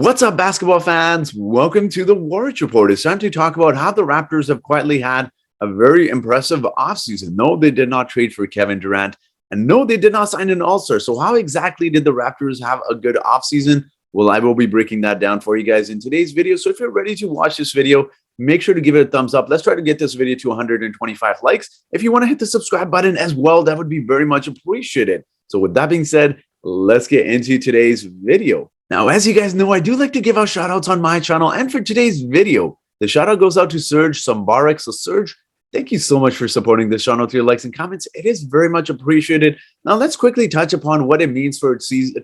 What's up, basketball fans? Welcome to the Warriors Report. It's time to talk about how the Raptors have quietly had a very impressive offseason. No, they did not trade for Kevin Durant, and no, they did not sign an all-star. So how exactly did the Raptors have a good offseason? Well, I will be breaking that down for you guys in today's video. So if you're ready to watch this video, make sure to give it a thumbs up. Let's try to get this video to 125 likes. If you want to hit the subscribe button as well, that would be very much appreciated. So with that being said, let's get into today's video. Now, as you guys know, I do like to give out shout outs on my channel. And for today's video, the shout out goes out to Serge Sambarek. So Serge, thank you so much for supporting this channel with your likes and comments. It is very much appreciated. Now, let's quickly touch upon what it means for a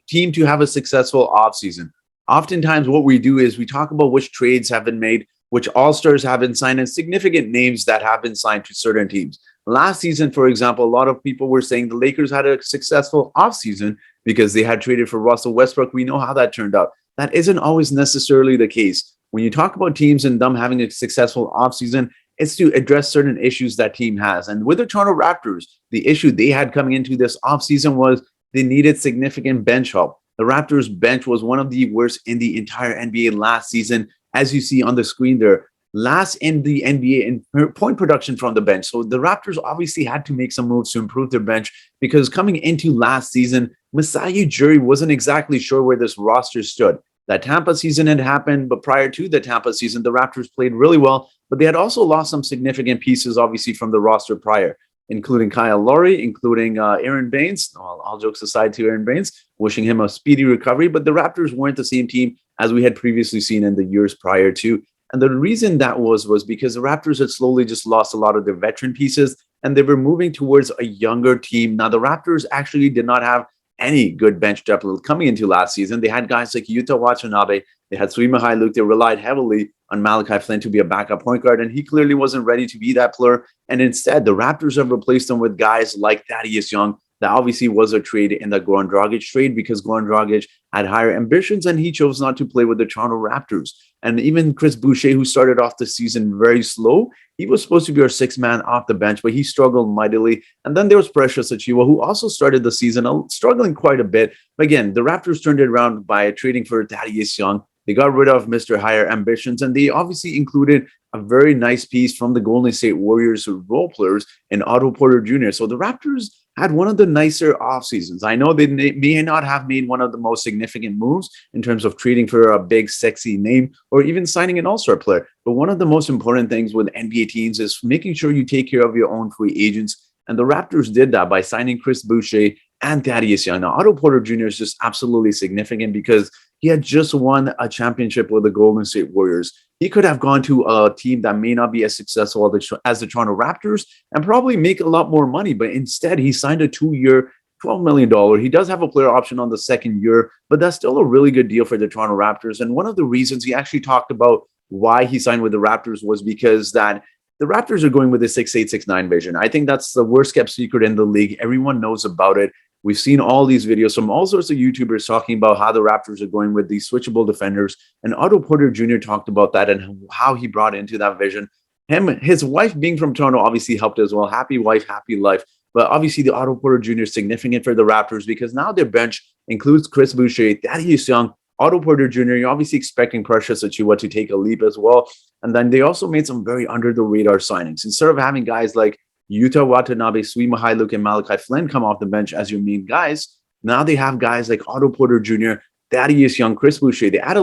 team to have a successful offseason. Oftentimes, what we do is we talk about which trades have been made, which all-stars have been signed, and significant names that have been signed to certain teams. Last season, for example, a lot of people were saying the Lakers had a successful offseason because they had traded for Russell Westbrook. We know how that turned out. That isn't always necessarily the case. When you talk about teams and them having a successful offseason, it's to address certain issues that team has. And with the Toronto Raptors, the issue they had coming into this offseason was they needed significant bench help. The Raptors bench was one of the worst in the entire NBA last season, as you see on the screen there. Last in the NBA in point production from the bench. So the Raptors obviously had to make some moves to improve their bench because coming into last season, Masai Ujiri wasn't exactly sure where this roster stood. That Tampa season had happened, but prior to the Tampa season, the Raptors played really well, but they had also lost some significant pieces, obviously, from the roster prior, including Kyle Lowry, including Aaron Baines. All jokes aside to Aaron Baines, wishing him a speedy recovery, but the Raptors weren't the same team as we had previously seen in the years prior to. And the reason that was because the Raptors had slowly just lost a lot of their veteran pieces and they were moving towards a younger team. Now, the Raptors actually did not have any good bench depth coming into last season. They had guys like Yuta Watanabe. They had Sui Mykhailiuk. They relied heavily on Malachi Flynn to be a backup point guard, and he clearly wasn't ready to be that player. And instead, the Raptors have replaced him with guys like Thaddeus Young. That obviously was a trade in the Goran Dragic trade because Goran Dragic had higher ambitions and he chose not to play with the Toronto Raptors. And even Chris Boucher, who started off the season very slow, he was supposed to be our sixth man off the bench, but he struggled mightily. And then there was Precious Achiuwa, who also started the season struggling quite a bit. But again, the Raptors turned it around by trading for Thaddeus Young. They got rid of Mr. Higher Ambitions, and they obviously included a very nice piece from the Golden State Warriors role players in Otto Porter Jr. So the Raptors had one of the nicer off seasons. I know they may not have made one of the most significant moves in terms of trading for a big, sexy name or even signing an all-star player. But one of the most important things with NBA teams is making sure you take care of your own free agents. And the Raptors did that by signing Chris Boucher and Thaddeus Young. Now, Otto Porter Jr. is just absolutely significant because he had just won a championship with the Golden State Warriors. He could have gone to a team that may not be as successful as the Toronto Raptors and probably make a lot more money. But instead, he signed a 2-year, $12 million. He does have a player option on the second year, but that's still a really good deal for the Toronto Raptors. And one of the reasons he actually talked about why he signed with the Raptors was because that the Raptors are going with a 6'8", 6'9" vision. I think that's the worst kept secret in the league. Everyone knows about it. We've seen all these videos from all sorts of YouTubers talking about how the Raptors are going with these switchable defenders. And Otto Porter Jr. talked about that and how he brought into that vision. His wife being from Toronto obviously helped as well. Happy wife, happy life. But obviously the Otto Porter Jr. is significant for the Raptors because now their bench includes Chris Boucher, Thaddeus Young, Otto Porter Jr. You're obviously expecting Precious Achiuwa to take a leap as well. And then they also made some very under-the-radar signings. Instead of having guys like Yuta Watanabe, Sui Mykhailiuk, and Malachi Flynn come off the bench as your main guys, now they have guys like Otto Porter Jr., Thaddeus Young, Chris Boucher. They added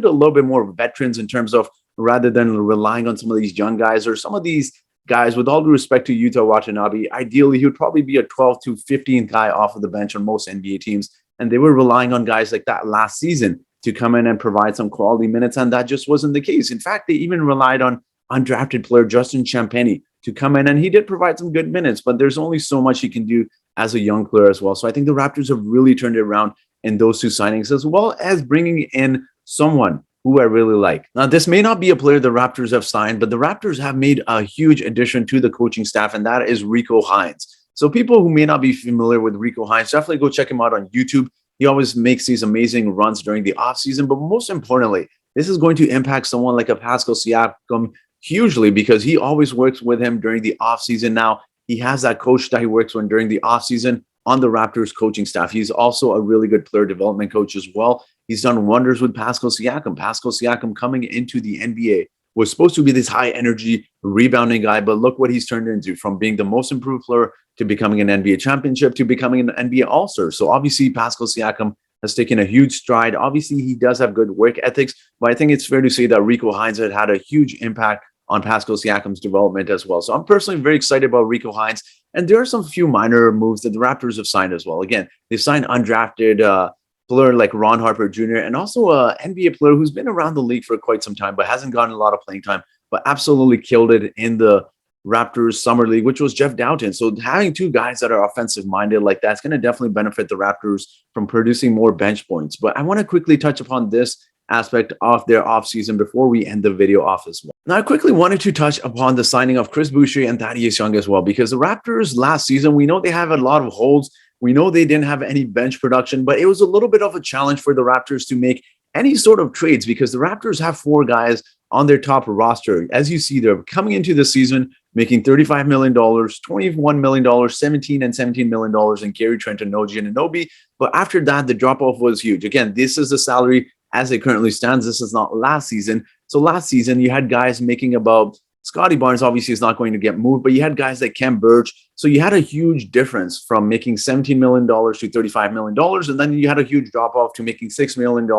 a little bit more veterans in terms of rather than relying on some of these young guys or some of these guys, with all due respect to Yuta Watanabe, ideally he would probably be a 12th to 15th guy off of the bench on most NBA teams. And they were relying on guys like that last season to come in and provide some quality minutes, and that just wasn't the case. In fact, they even relied on undrafted player Justin Champagnie to come in, and he did provide some good minutes, but there's only so much he can do as a young player as well. So I think the Raptors have really turned it around in those two signings, as well as bringing in someone who I really like. Now, this may not be a player the Raptors have signed, but the Raptors have made a huge addition to the coaching staff, and that is Rico Hines. So people who may not be familiar with Rico Hines, definitely go check him out on YouTube. He always makes these amazing runs during the offseason, but most importantly, this is going to impact someone like a Pascal Siakam hugely because he always works with him during the offseason. Now, he has that coach that he works with during the offseason on the Raptors coaching staff. He's also a really good player development coach as well. He's done wonders with Pascal Siakam. Pascal Siakam coming into the NBA was supposed to be this high energy rebounding guy, but look what he's turned into, from being the most improved player to becoming an NBA championship to becoming an NBA All-Star. So obviously Pascal Siakam has taken a huge stride. Obviously he does have good work ethics, but I think it's fair to say that Rico Hines had a huge impact on Pascal Siakam's development as well. So I'm personally very excited about Rico Hines. And there are some few minor moves that the Raptors have signed as well. Again, they've signed undrafted player like Ron Harper Jr. and also an NBA player who's been around the league for quite some time, but hasn't gotten a lot of playing time, but absolutely killed it in the Raptors Summer League, which was Jeff Doughton. So having two guys that are offensive minded like that's going to definitely benefit the Raptors from producing more bench points. But I want to quickly touch upon this aspect of their offseason before we end the video off as well. Now, I quickly wanted to touch upon the signing of Chris Boucher and Thaddeus Young as well, because the Raptors last season, we know they have a lot of holes. We know they didn't have any bench production, but it was a little bit of a challenge for the Raptors to make any sort of trades because the Raptors have four guys on their top roster. As you see, they're coming into the season making $35 million, $21 million, $17 and $17 million in Gary Trent and Noji Anunoby. But after that, the drop-off was huge. Again, this is the salary as it currently stands. This is not last season. So last season, you had guys making about, Scotty Barnes obviously is not going to get moved, but you had guys like Kem Birch. So you had a huge difference from making $17 million to $35 million. And then you had a huge drop-off to making $6 million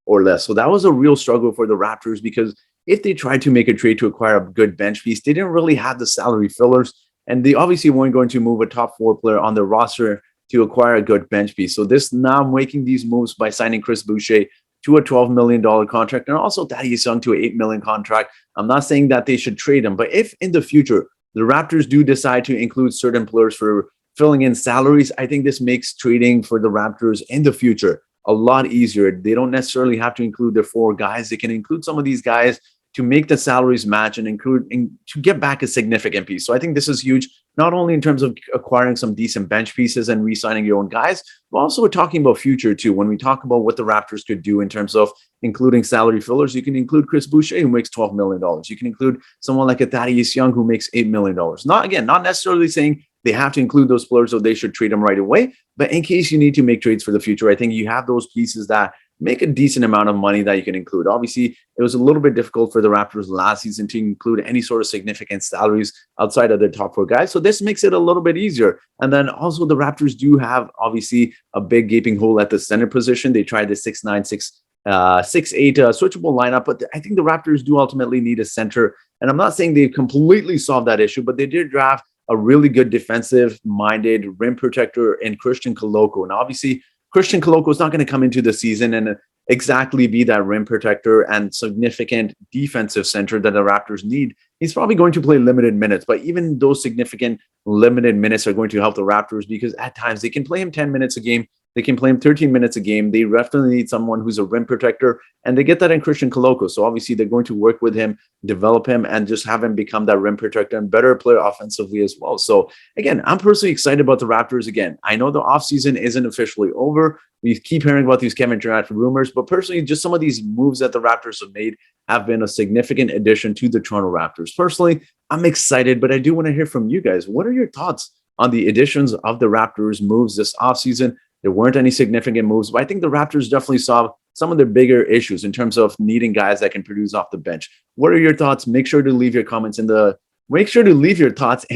or less. So that was a real struggle for the Raptors because if they tried to make a trade to acquire a good bench piece, they didn't really have the salary fillers. And they obviously weren't going to move a top four player on their roster to acquire a good bench piece. So this now making these moves by signing Chris Boucher to a $12 million contract and also Thaddeus Young to an $8 million contract. I'm not saying that they should trade him, but if in the future the Raptors do decide to include certain players for filling in salaries, I think this makes trading for the Raptors in the future a lot easier. They don't necessarily have to include their four guys. They can include some of these guys to make the salaries match and to get back a significant piece. So I think this is huge, not only in terms of acquiring some decent bench pieces and re-signing your own guys, but also talking about future too. When we talk about what the Raptors could do in terms of including salary fillers, you can include Chris Boucher, who makes $12 million. You can include someone like a Thaddeus Young, who makes $8 million. Not necessarily saying they have to include those players or they should trade them right away, but in case you need to make trades for the future, I think you have those pieces that make a decent amount of money that you can include. Obviously, it was a little bit difficult for the Raptors last season to include any sort of significant salaries outside of their top four guys. So this makes it a little bit easier. And then also the Raptors do have obviously a big gaping hole at the center position. They tried the 6'9", 6'8" switchable lineup, but I think the Raptors do ultimately need a center. And I'm not saying they've completely solved that issue, but they did draft a really good defensive-minded rim protector in Christian Koloko. And obviously, Christian Koloko is not going to come into the season and exactly be that rim protector and significant defensive center that the Raptors need. He's probably going to play limited minutes, but even those significant limited minutes are going to help the Raptors because at times they can play him 10 minutes a game. They can play him 13 minutes a game. They definitely need someone who's a rim protector, and they get that in Christian Koloko. So obviously they're going to work with him, develop him, and just have him become that rim protector and better player offensively as well. So again, I'm personally excited about the Raptors. Again, I know the offseason isn't officially over. We keep hearing about these Kevin Durant rumors, but personally, just some of these moves that the Raptors have made have been a significant addition to the Toronto Raptors. Personally, I'm excited, but I do want to hear from you guys. What are your thoughts on the additions of the Raptors moves this offseason? There weren't any significant moves, but I think the Raptors definitely solved some of their bigger issues in terms of needing guys that can produce off the bench. What are your thoughts? Make sure to leave your thoughts in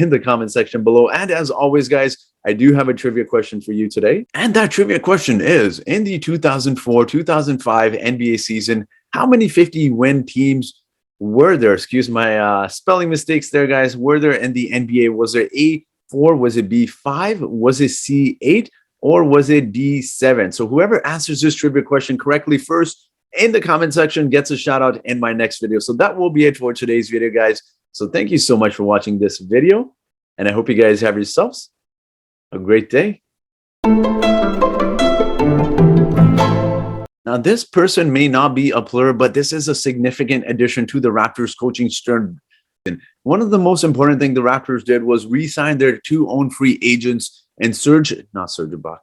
the comment section below. And as always, guys, I do have a trivia question for you today. And that trivia question is, in the 2004-2005 NBA season, how many 50-win teams were there? Excuse my spelling mistakes there, guys. Were there in the NBA? Was there A4? Was it B5? Was it C8? Or was it D7? So whoever answers this trivia question correctly first in the comment section gets a shout out in my next video. So that will be it for today's video, guys. So thank you so much for watching this video. And I hope you guys have yourselves a great day. Now, this person may not be a player, but this is a significant addition to the Raptors coaching staff. One of the most important things the Raptors did was re-sign their two own free agents and not Serge Ibaka.